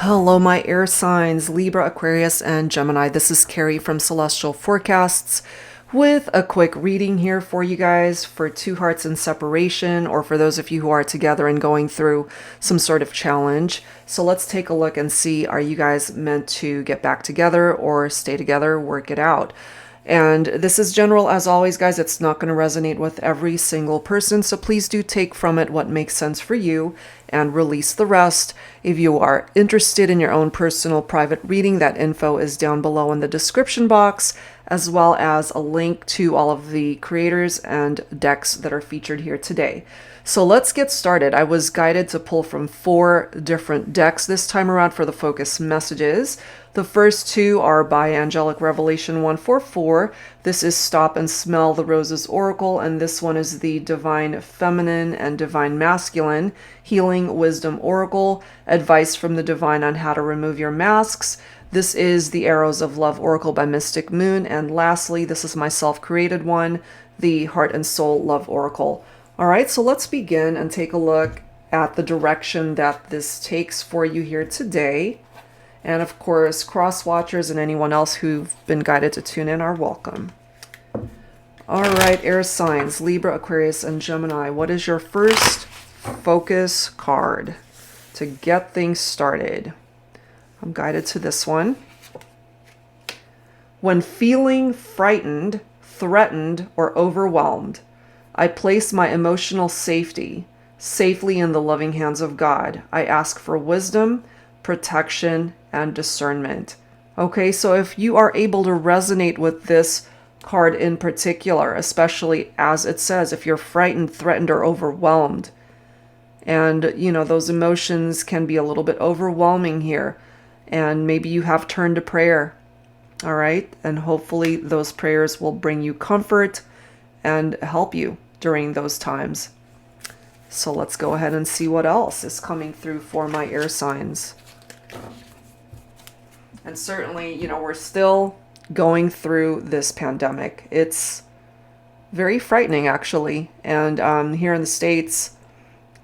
Hello, my air signs, Libra, Aquarius, and Gemini. This is Carrie from Celestial Forecasts with a quick reading here for you guys for two hearts in separation, or for those of you who are together and going through some sort of challenge. So let's take a look and see, are you guys meant to get back together or stay together, work it out? And this is general as always, guys. It's not going to resonate with every single person. So please do take from it what makes sense for you and release the rest. If you are interested in your own personal private reading, that info is down below in the description box, as well as a link to all of the creators and decks that are featured here today. So let's get started. I was guided to pull from 4 different decks this time around for the focus messages. The first 2 are by Angelic Revelation 144. This is Stop and Smell the Roses Oracle, and this one is the Divine Feminine and Divine Masculine Healing Wisdom Oracle, advice from the Divine on how to remove your masks. This is the Arrows of Love Oracle by Mystic Moon, and lastly, this is my self-created one, the Heart and Soul Love Oracle. All right, so let's begin and take a look at the direction that this takes for you here today. And of course, cross watchers and anyone else who've been guided to tune in are welcome. All right, air signs, Libra, Aquarius, and Gemini. What is your first focus card to get things started? I'm guided to this one. When feeling frightened, threatened, or overwhelmed, I place my emotional safety safely in the loving hands of God. I ask for wisdom, protection, and discernment. Okay, so if you are able to resonate with this card in particular, especially as it says, if you're frightened, threatened, or overwhelmed, and those emotions can be a little bit overwhelming here, and maybe you have turned to prayer. All right, and hopefully those prayers will bring you comfort and help you during those times. So let's go ahead and see what else is coming through for my air signs. And certainly, we're still going through this pandemic. It's very frightening, actually. And here in the States,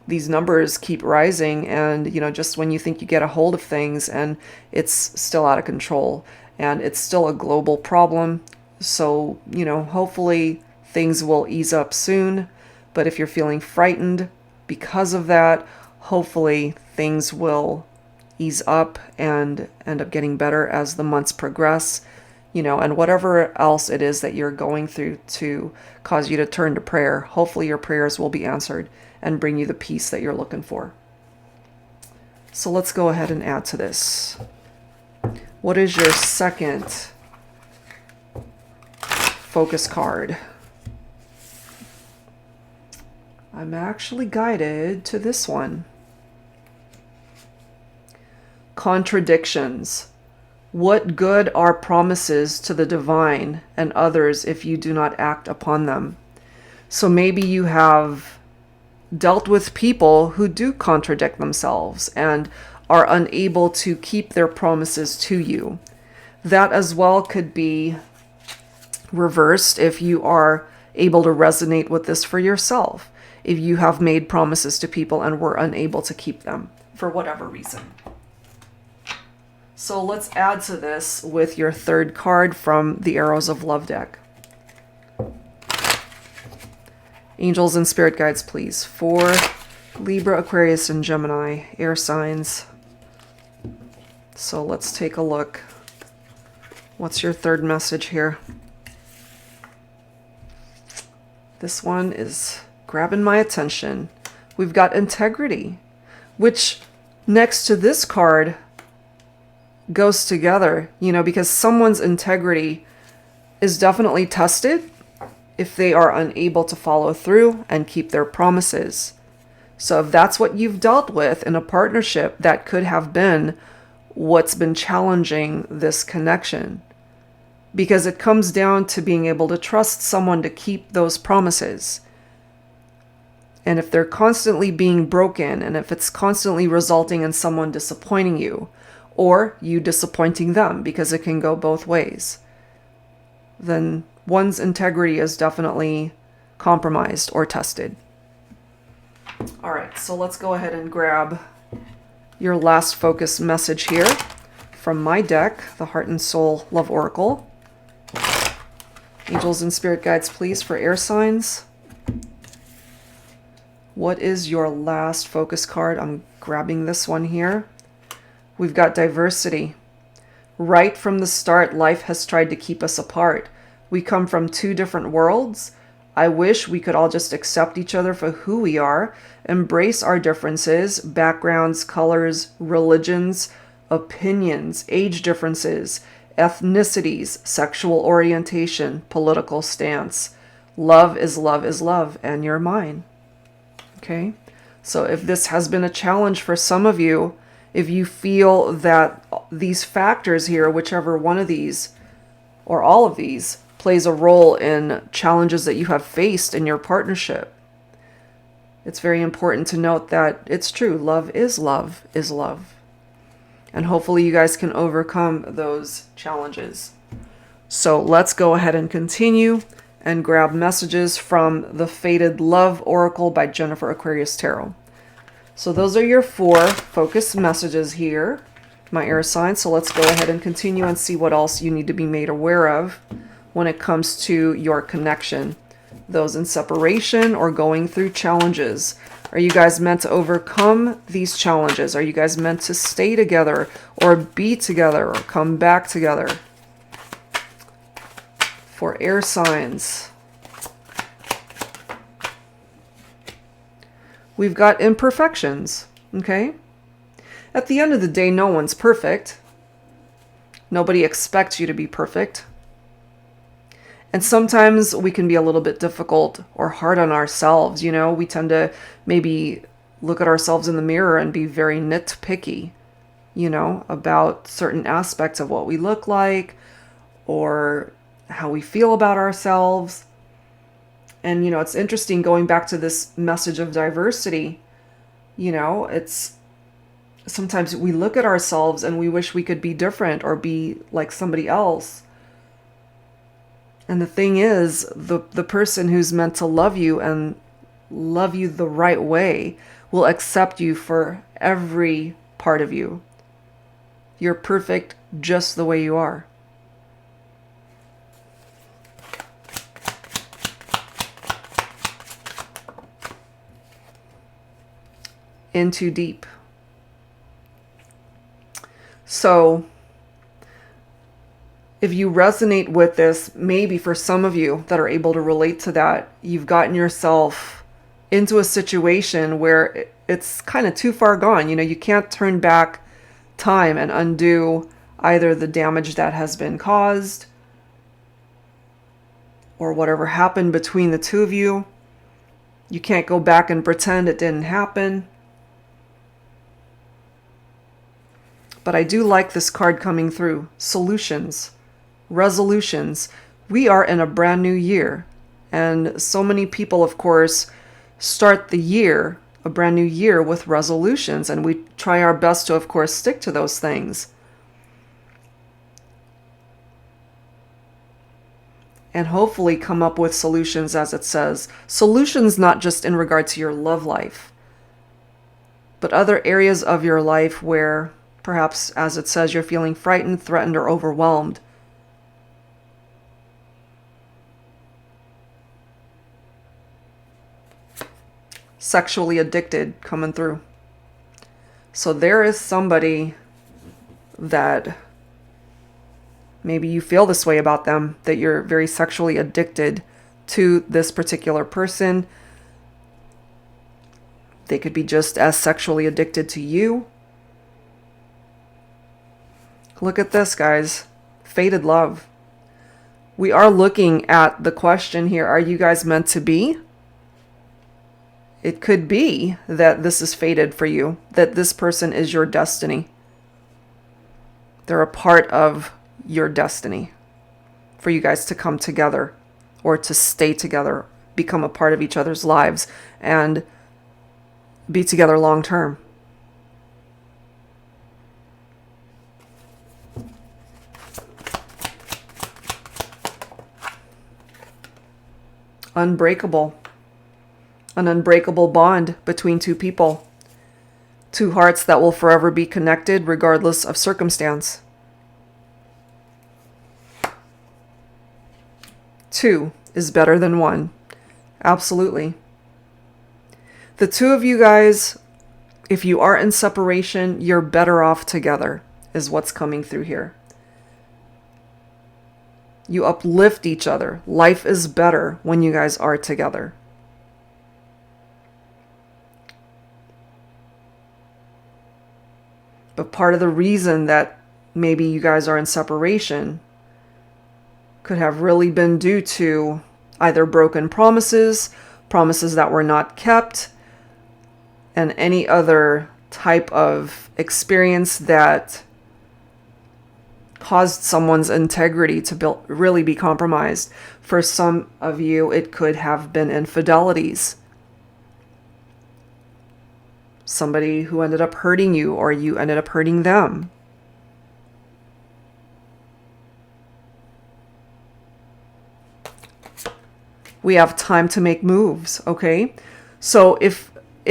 these numbers keep rising. And, just when you think you get a hold of things, and it's still out of control. And it's still a global problem. So, hopefully things will ease up soon. But if you're feeling frightened because of that, hopefully things will ease up and end up getting better as the months progress, and whatever else it is that you're going through to cause you to turn to prayer, hopefully your prayers will be answered and bring you the peace that you're looking for. So let's go ahead and add to this. What is your second focus card? I'm actually guided to this one. Contradictions. What good are promises to the divine and others if you do not act upon them? So maybe you have dealt with people who do contradict themselves and are unable to keep their promises to you. That as well could be reversed if you are able to resonate with this for yourself. If you have made promises to people and were unable to keep them for whatever reason. So let's add to this with your third card from the Arrows of Love deck. Angels and spirit guides, please, for Libra, Aquarius, and Gemini, air signs. So let's take a look. What's your third message here? This one is grabbing my attention. We've got integrity, which next to this card goes together, because someone's integrity is definitely tested if they are unable to follow through and keep their promises. So if that's what you've dealt with in a partnership, that could have been what's been challenging this connection, because it comes down to being able to trust someone to keep those promises. And if they're constantly being broken, and if it's constantly resulting in someone disappointing you, or you disappointing them, because it can go both ways, then one's integrity is definitely compromised or tested. All right, so let's go ahead and grab your last focus message here from my deck, the Heart and Soul Love Oracle. Angels and spirit guides, please, for air signs. What is your last focus card? I'm grabbing this one here. We've got diversity. Right from the start, life has tried to keep us apart. We come from two different worlds. I wish we could all just accept each other for who we are, embrace our differences, backgrounds, colors, religions, opinions, age differences, ethnicities, sexual orientation, political stance. Love is love is love, and you're mine. Okay? So if this has been a challenge for some of you, if you feel that these factors here, whichever one of these or all of these, plays a role in challenges that you have faced in your partnership, it's very important to note that it's true. Love is love is love. And hopefully you guys can overcome those challenges. So let's go ahead and continue and grab messages from the Fated Love Oracle by Jennifer Aquarius Tarot. So those are your 4 focus messages here, my air signs. So let's go ahead and continue and see what else you need to be made aware of when it comes to your connection. Those in separation or going through challenges. Are you guys meant to overcome these challenges? Are you guys meant to stay together or be together or come back together? For air signs, we've got imperfections, okay? At the end of the day, no one's perfect. Nobody expects you to be perfect. And sometimes we can be a little bit difficult or hard on ourselves, you know? We tend to maybe look at ourselves in the mirror and be very nitpicky, you know, about certain aspects of what we look like or how we feel about ourselves. And, you know, it's interesting going back to this message of diversity. You know, it's sometimes we look at ourselves and we wish we could be different or be like somebody else. And the thing is, the person who's meant to love you and love you the right way will accept you for every part of you. You're perfect just the way you are. In too deep. So if you resonate with this, maybe for some of you that are able to relate to that, you've gotten yourself into a situation where it's kind of too far gone. You know, you can't turn back time and undo either the damage that has been caused or whatever happened between the two of you. You can't go back and pretend it didn't happen. But I do like this card coming through. Solutions, resolutions. We are in a brand new year. And so many people, of course, start the year, a brand new year, with resolutions. And we try our best to, of course, stick to those things. And hopefully come up with solutions, as it says. Solutions not just in regard to your love life, but other areas of your life where perhaps, as it says, you're feeling frightened, threatened, or overwhelmed. Sexually addicted coming through. So there is somebody that maybe you feel this way about them, that you're very sexually addicted to this particular person. They could be just as sexually addicted to you. Look at this, guys. Fated love. We are looking at the question here, are you guys meant to be? It could be that this is fated for you, that this person is your destiny. They're a part of your destiny for you guys to come together or to stay together, become a part of each other's lives, and be together long term. Unbreakable. An unbreakable bond between two people. Two hearts that will forever be connected regardless of circumstance. Two is better than one. Absolutely. The two of you guys, if you are in separation, you're better off together, is what's coming through here. You uplift each other. Life is better when you guys are together. But part of the reason that maybe you guys are in separation could have really been due to either broken promises, promises that were not kept, and any other type of experience that caused someone's integrity to really be compromised. For some of you, it could have been infidelities. Somebody who ended up hurting you, or you ended up hurting them. We have time to make moves, okay? So if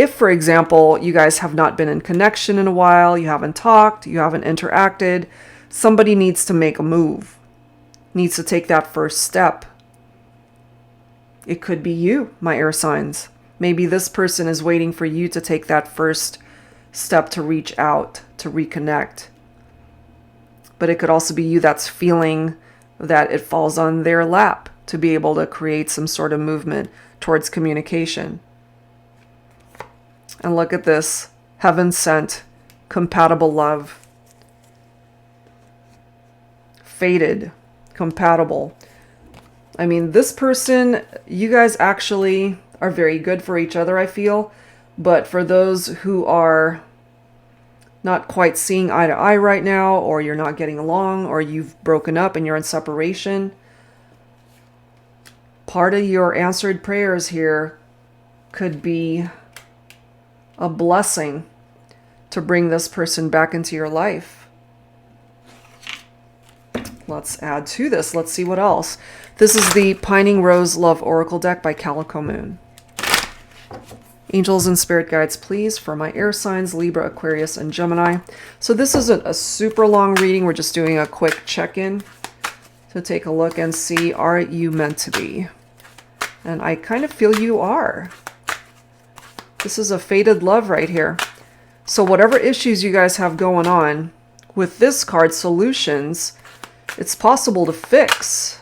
for example, you guys have not been in connection in a while, you haven't talked, you haven't interacted, somebody needs to make a move, needs to take that first step. It could be you, my air signs. Maybe this person is waiting for you to take that first step to reach out, to reconnect. But it could also be you that's feeling that it falls on their lap to be able to create some sort of movement towards communication. And look at this. Heaven sent, compatible love. Fated, compatible. I mean, this person, you guys actually are very good for each other, I feel. But for those who are not quite seeing eye to eye right now, or you're not getting along, or you've broken up and you're in separation, part of your answered prayers here could be a blessing to bring this person back into your life. Let's add to this. Let's see what else. This is the Pining Rose Love Oracle deck by Calico Moon. Angels and spirit guides, please, for my air signs, Libra, Aquarius, and Gemini. So this isn't a super long reading. We're just doing a quick check-in to take a look and see, are you meant to be? And I kind of feel you are. This is a fated love right here. So whatever issues you guys have going on, with this card, solutions, it's possible to fix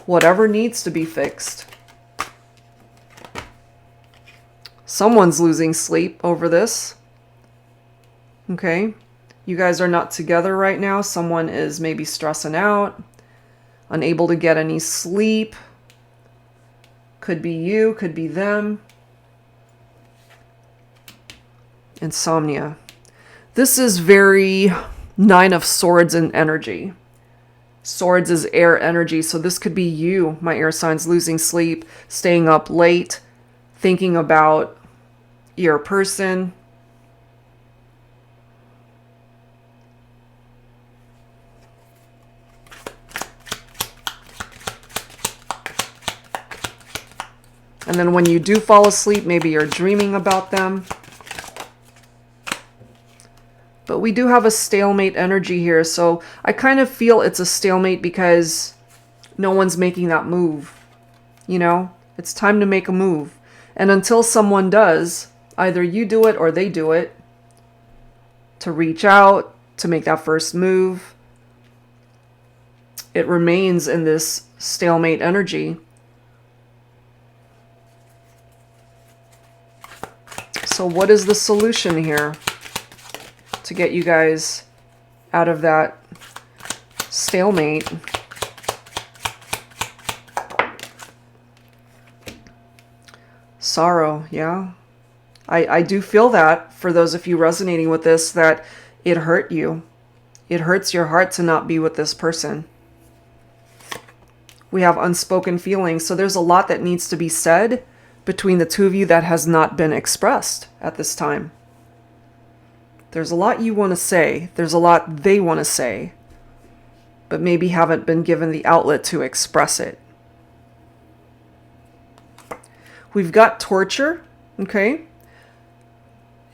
whatever needs to be fixed. Someone's losing sleep over this. Okay. You guys are not together right now. Someone is maybe stressing out, unable to get any sleep. Could be you, could be them. Insomnia. This is very Nine of Swords in energy. Swords is air energy, so this could be you, my air signs, losing sleep, staying up late, thinking about your person. And then when you do fall asleep, maybe you're dreaming about them. But we do have a stalemate energy here, so I kind of feel it's a stalemate because no one's making that move. You know, it's time to make a move. And until someone does, either you do it or they do it, to reach out, to make that first move, it remains in this stalemate energy. So what is the solution here to get you guys out of that stalemate? Sorrow, yeah. I do feel that for those of you resonating with this, that it hurt you. It hurts your heart to not be with this person. We have unspoken feelings, so there's a lot that needs to be said between the two of you that has not been expressed at this time. There's a lot you want to say. There's a lot they want to say, but maybe haven't been given the outlet to express it. We've got torture, okay?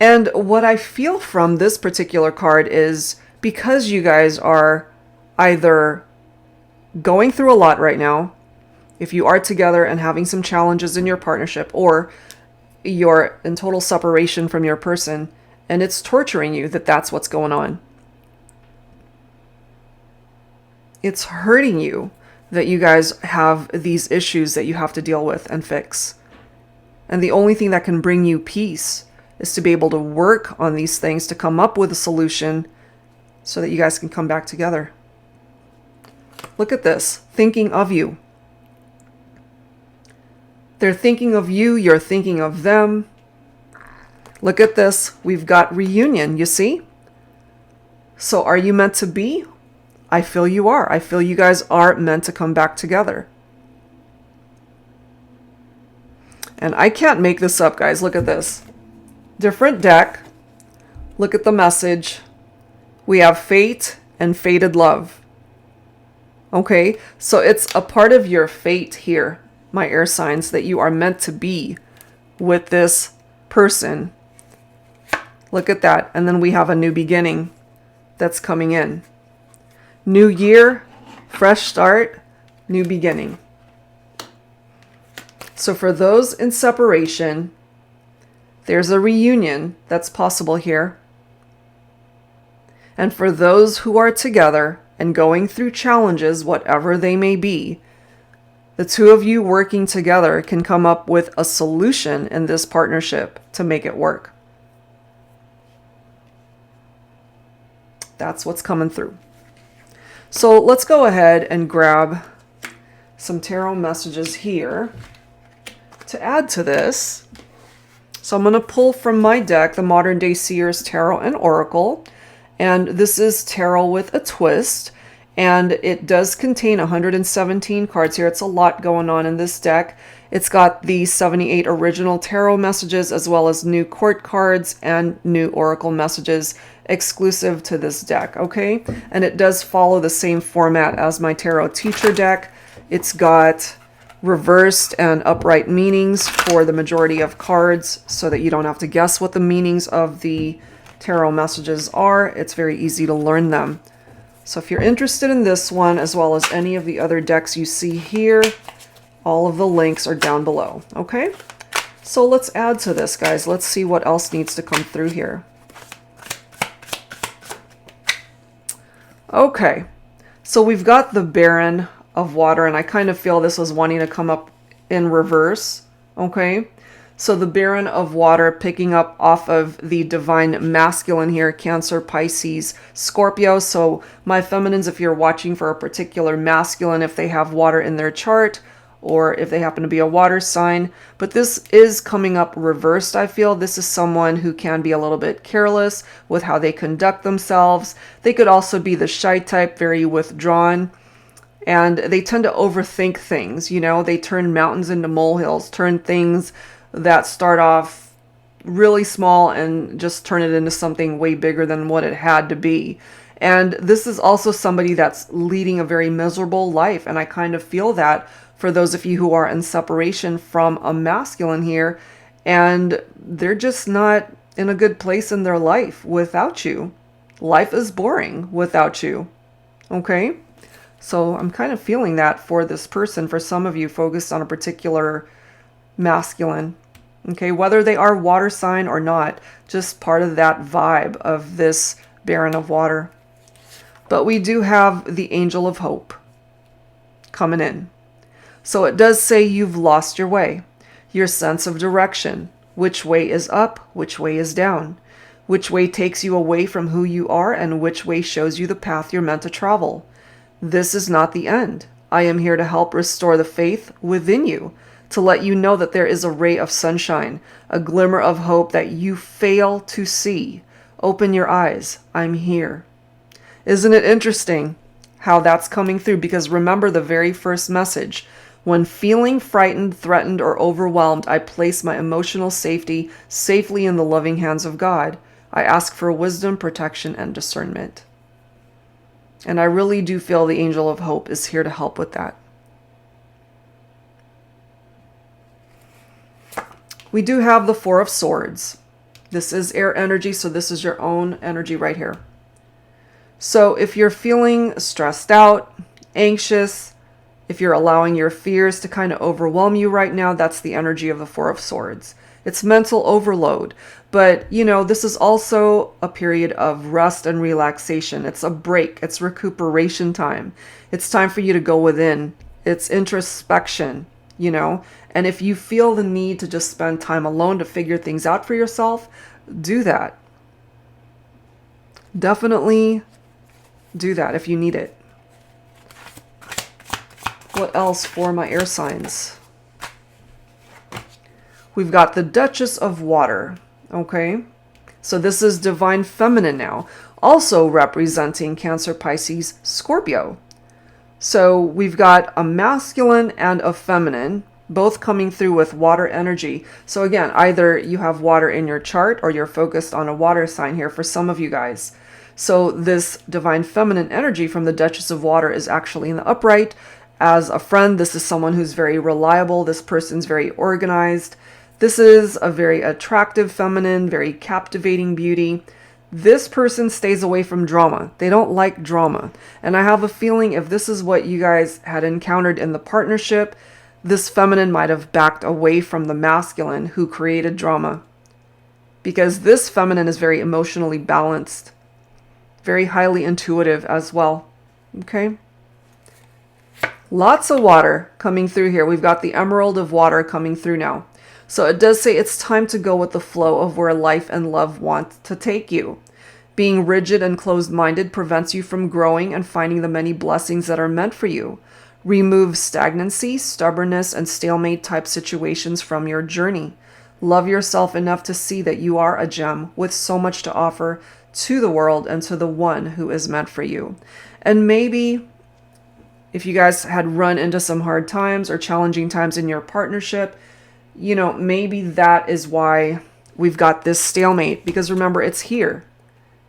And what I feel from this particular card is because you guys are either going through a lot right now, if you are together and having some challenges in your partnership, or you're in total separation from your person and it's torturing you, that's what's going on. It's hurting you that you guys have these issues that you have to deal with and fix. And the only thing that can bring you peace is to be able to work on these things, to come up with a solution so that you guys can come back together. Look at this, thinking of you. They're thinking of you, you're thinking of them. Look at this, we've got reunion, you see? So are you meant to be? I feel you are. I feel you guys are meant to come back together. And I can't make this up, guys. Look at this. Different deck. Look at the message. We have fate and fated love. Okay, so it's a part of your fate here, my air signs, that you are meant to be with this person. Look at that. And then we have a new beginning that's coming in. New year, fresh start, new beginning. So for those in separation, there's a reunion that's possible here. And for those who are together and going through challenges, whatever they may be, the two of you working together can come up with a solution in this partnership to make it work. That's what's coming through. So let's go ahead and grab some tarot messages here to add to this. So I'm going to pull from my deck the Modern Day Seers Tarot and Oracle. And this is tarot with a twist. And it does contain 117 cards here. It's a lot going on in this deck. It's got the 78 original tarot messages as well as new court cards and new oracle messages exclusive to this deck, okay? And it does follow the same format as my tarot teacher deck. It's got reversed and upright meanings for the majority of cards so that you don't have to guess what the meanings of the tarot messages are. It's very easy to learn them. So if you're interested in this one, as well as any of the other decks you see here, all of the links are down below, okay? So let's add to this, guys. Let's see what else needs to come through here. Okay, so we've got the Baron of Water, and I kind of feel this was wanting to come up in reverse, okay? So the Baron of Water picking up off of the Divine Masculine here, Cancer, Pisces, Scorpio. So my feminines, if you're watching for a particular masculine, if they have water in their chart, or if they happen to be a water sign. But this is coming up reversed, I feel. This is someone who can be a little bit careless with how they conduct themselves. They could also be the shy type, very withdrawn. And they tend to overthink things, you know. They turn mountains into molehills, turn things that start off really small and just turn it into something way bigger than what it had to be. And this is also somebody that's leading a very miserable life. And I kind of feel that for those of you who are in separation from a masculine here, and they're just not in a good place in their life without you. Life is boring without you. Okay? So I'm kind of feeling that for this person, for some of you focused on a particular masculine. Okay, whether they are water sign or not, just part of that vibe of this Baron of Water. But we do have the Angel of Hope coming in. So it does say you've lost your way, your sense of direction. Which way is up? Which way is down? Which way takes you away from who you are, and which way shows you the path you're meant to travel? This is not the end. I am here to help restore the faith within you, to let you know that there is a ray of sunshine, a glimmer of hope that you fail to see. Open your eyes. I'm here. Isn't it interesting how that's coming through? Because remember the very first message. When feeling frightened, threatened, or overwhelmed, I place my emotional safety safely in the loving hands of God. I ask for wisdom, protection, and discernment. And I really do feel the Angel of Hope is here to help with that. We do have the Four of Swords. This is air energy, so this is your own energy right here. So if you're feeling stressed out, anxious, if you're allowing your fears to kind of overwhelm you right now, that's the energy of the Four of Swords. It's mental overload. But, you know, this is also a period of rest and relaxation. It's a break. It's recuperation time. It's time for you to go within. It's introspection, you know. And if you feel the need to just spend time alone to figure things out for yourself, do that. Definitely do that if you need it. What else for my air signs? We've got the Duchess of Water. Okay, so this is Divine Feminine now, also representing Cancer, Pisces, Scorpio. So we've got a masculine and a feminine, both coming through with water energy. So again, either you have water in your chart or you're focused on a water sign here for some of you guys. So this Divine Feminine energy from the Duchess of Water is actually in the upright. As a friend, this is someone who's very reliable. This person's very organized. This is a very attractive feminine, very captivating beauty. This person stays away from drama. They don't like drama. And I have a feeling if this is what you guys had encountered in the partnership, this feminine might have backed away from the masculine who created drama. Because this feminine is very emotionally balanced, very highly intuitive as well. Okay? Lots of water coming through here. We've got the Emerald of Water coming through now. So it does say it's time to go with the flow of where life and love want to take you. Being rigid and closed-minded prevents you from growing and finding the many blessings that are meant for you. Remove stagnancy, stubbornness, and stalemate type situations from your journey. Love yourself enough to see that you are a gem with so much to offer to the world and to the one who is meant for you. And maybe if you guys had run into some hard times or challenging times in your partnership, you know, maybe that is why we've got this stalemate, because remember, it's here.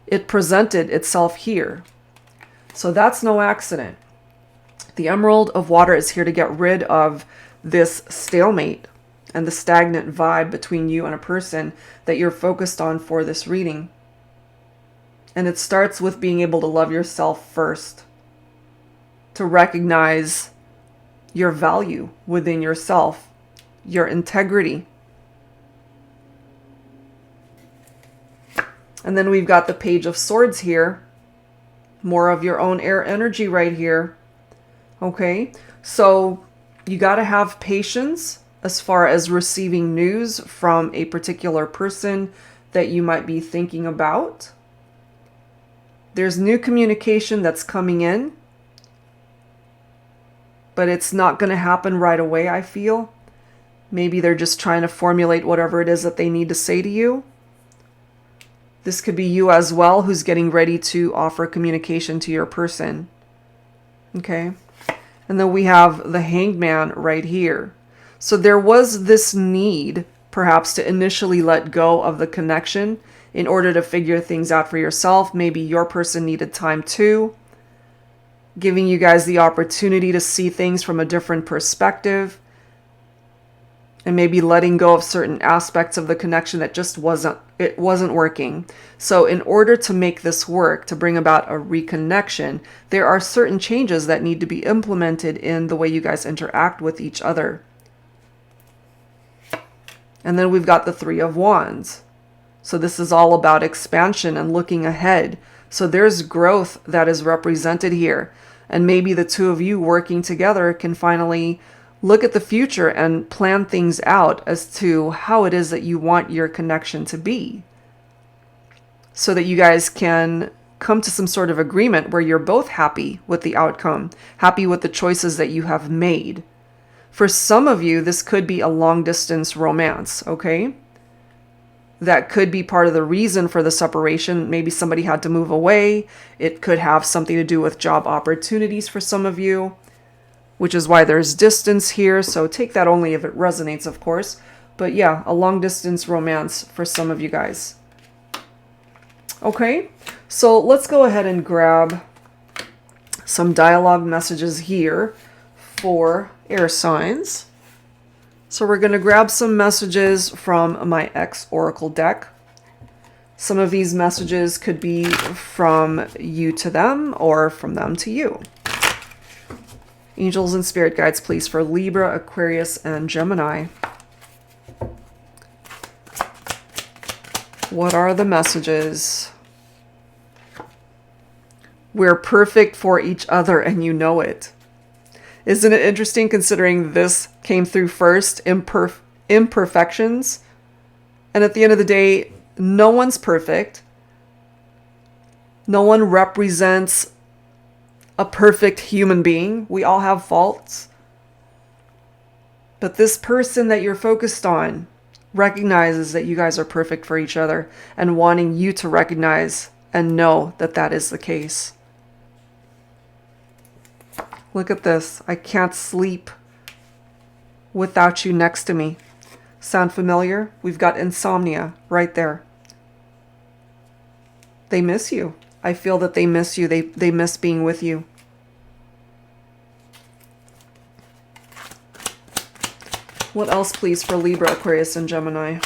It presented itself here. So that's no accident. The Emerald of Water is here to get rid of this stalemate and the stagnant vibe between you and a person that you're focused on for this reading. And it starts with being able to love yourself first, to recognize your value within yourself, your integrity. And then we've got the Page of Swords here. More of your own air energy right here. Okay, so you got to have patience as far as receiving news from a particular person that you might be thinking about. There's new communication that's coming in, but it's not going to happen right away, I feel. Maybe they're just trying to formulate whatever it is that they need to say to you. This could be you as well, who's getting ready to offer communication to your person. Okay. And then we have the Hanged Man right here. So there was this need, perhaps, to initially let go of the connection in order to figure things out for yourself. Maybe your person needed time too, giving you guys the opportunity to see things from a different perspective. And maybe letting go of certain aspects of the connection that just wasn't working. So in order to make this work, to bring about a reconnection, there are certain changes that need to be implemented in the way you guys interact with each other. And then we've got the Three of Wands. So this is all about expansion and looking ahead. So there's growth that is represented here. And maybe the two of you working together can finally look at the future and plan things out as to how it is that you want your connection to be, so that you guys can come to some sort of agreement where you're both happy with the outcome, happy with the choices that you have made. For some of you, this could be a long-distance romance, okay? That could be part of the reason for the separation. Maybe somebody had to move away. It could have something to do with job opportunities for some of you, which is why there's distance here. So take that only if it resonates, of course. But yeah, a long distance romance for some of you guys. Okay, so let's go ahead and grab some dialogue messages here for air signs. So we're going to grab some messages from my X Oracle deck. Some of these messages could be from you to them or from them to you. Angels and spirit guides, please, for Libra, Aquarius, and Gemini. What are the messages? We're perfect for each other and you know it. Isn't it interesting considering this came through first, imperfections? And at the end of the day, no one's perfect. No one represents a perfect human being. We all have faults. But this person that you're focused on recognizes that you guys are perfect for each other and wanting you to recognize and know that that is the case. Look at this. I can't sleep without you next to me. Sound familiar? We've got insomnia right there. They miss you. I feel that they miss you. They miss being with you. What else, please, for Libra, Aquarius, and Gemini?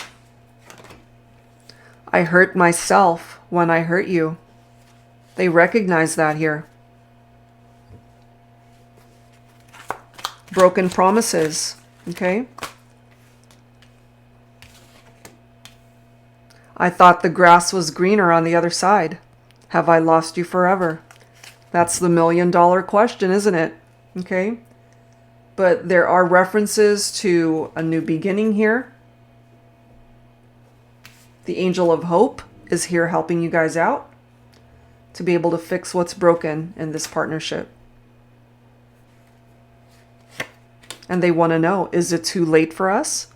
I hurt myself when I hurt you. They recognize that here. Broken promises, okay? I thought the grass was greener on the other side. Have I lost you forever? That's the million-dollar question, isn't it? Okay? But there are references to a new beginning here. The angel of hope is here helping you guys out to be able to fix what's broken in this partnership. And they want to know, is it too late for us?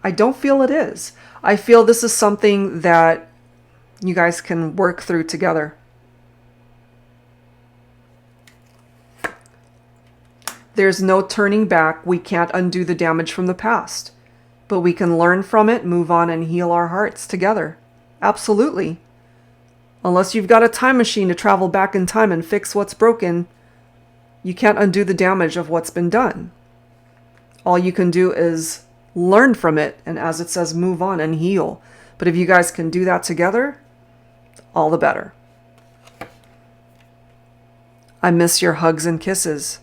I don't feel it is. I feel this is something that you guys can work through together. There's no turning back. We can't undo the damage from the past, but we can learn from it, move on, and heal our hearts together. Absolutely. Unless you've got a time machine to travel back in time and fix what's broken, you can't undo the damage of what's been done. All you can do is learn from it, and as it says, move on and heal. But if you guys can do that together, all the better. I miss your hugs and kisses.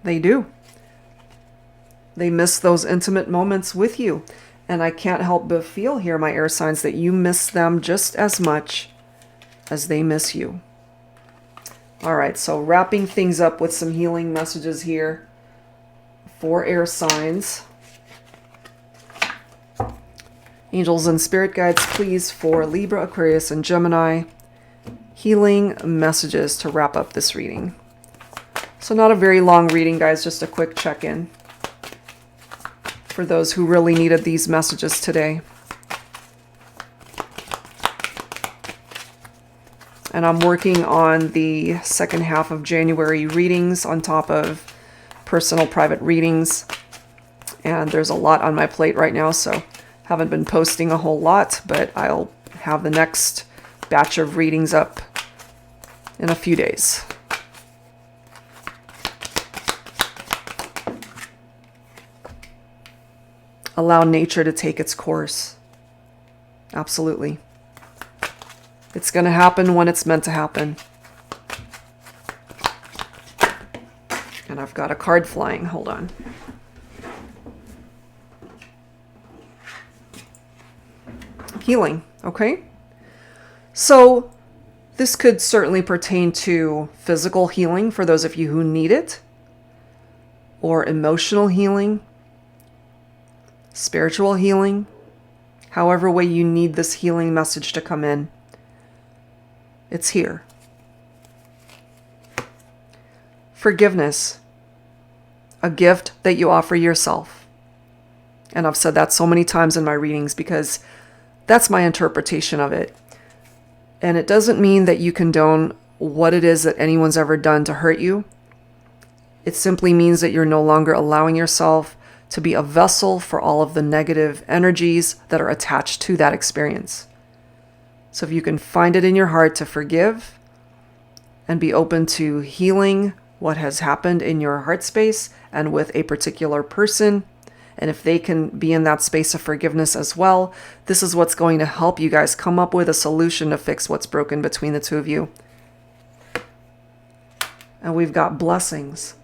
They do. They miss those intimate moments with you. And I can't help but feel here, my air signs, that you miss them just as much as they miss you. All right, so wrapping things up with some healing messages here for air signs. Angels and spirit guides, please, for Libra, Aquarius, and Gemini. Healing messages to wrap up this reading. So not a very long reading, guys, just a quick check-in for those who really needed these messages today. And I'm working on the second half of January readings on top of personal private readings. And there's a lot on my plate right now, so haven't been posting a whole lot, but I'll have the next batch of readings up in a few days. Allow nature to take its course. Absolutely. It's going to happen when it's meant to happen. And I've got a card flying. Hold on. Healing, okay? So this could certainly pertain to physical healing for those of you who need it, or emotional healing, spiritual healing, however way you need this healing message to come in. It's here. Forgiveness, a gift that you offer yourself. And I've said that so many times in my readings because that's my interpretation of it. And it doesn't mean that you condone what it is that anyone's ever done to hurt you. It simply means that you're no longer allowing yourself to be a vessel for all of the negative energies that are attached to that experience. So if you can find it in your heart to forgive and be open to healing what has happened in your heart space and with a particular person And if they can be in that space of forgiveness as well, this is what's going to help you guys come up with a solution to fix what's broken between the two of you. And we've got blessings.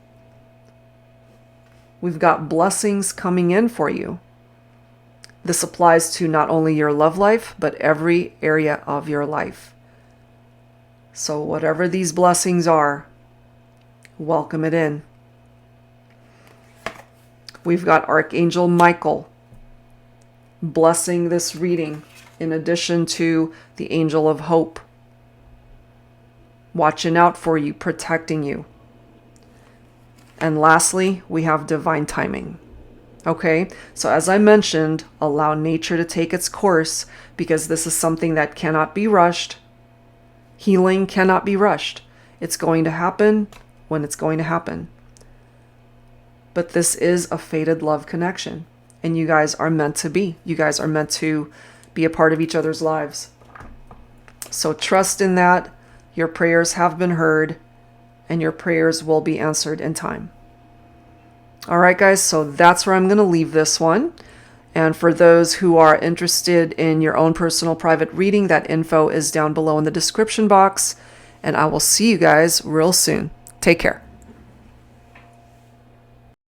We've got blessings coming in for you. This applies to not only your love life, but every area of your life. So whatever these blessings are, welcome it in. We've got Archangel Michael blessing this reading, in addition to the Angel of Hope, watching out for you, protecting you. And lastly, we have divine timing. Okay, so as I mentioned, allow nature to take its course, because this is something that cannot be rushed. Healing cannot be rushed. It's going to happen when it's going to happen. But this is a fated love connection, and you guys are meant to be. You guys are meant to be a part of each other's lives. So trust in that. Your prayers have been heard, and your prayers will be answered in time. All right, guys, so that's where I'm going to leave this one. And for those who are interested in your own personal private reading, that info is down below in the description box. And I will see you guys real soon. Take care.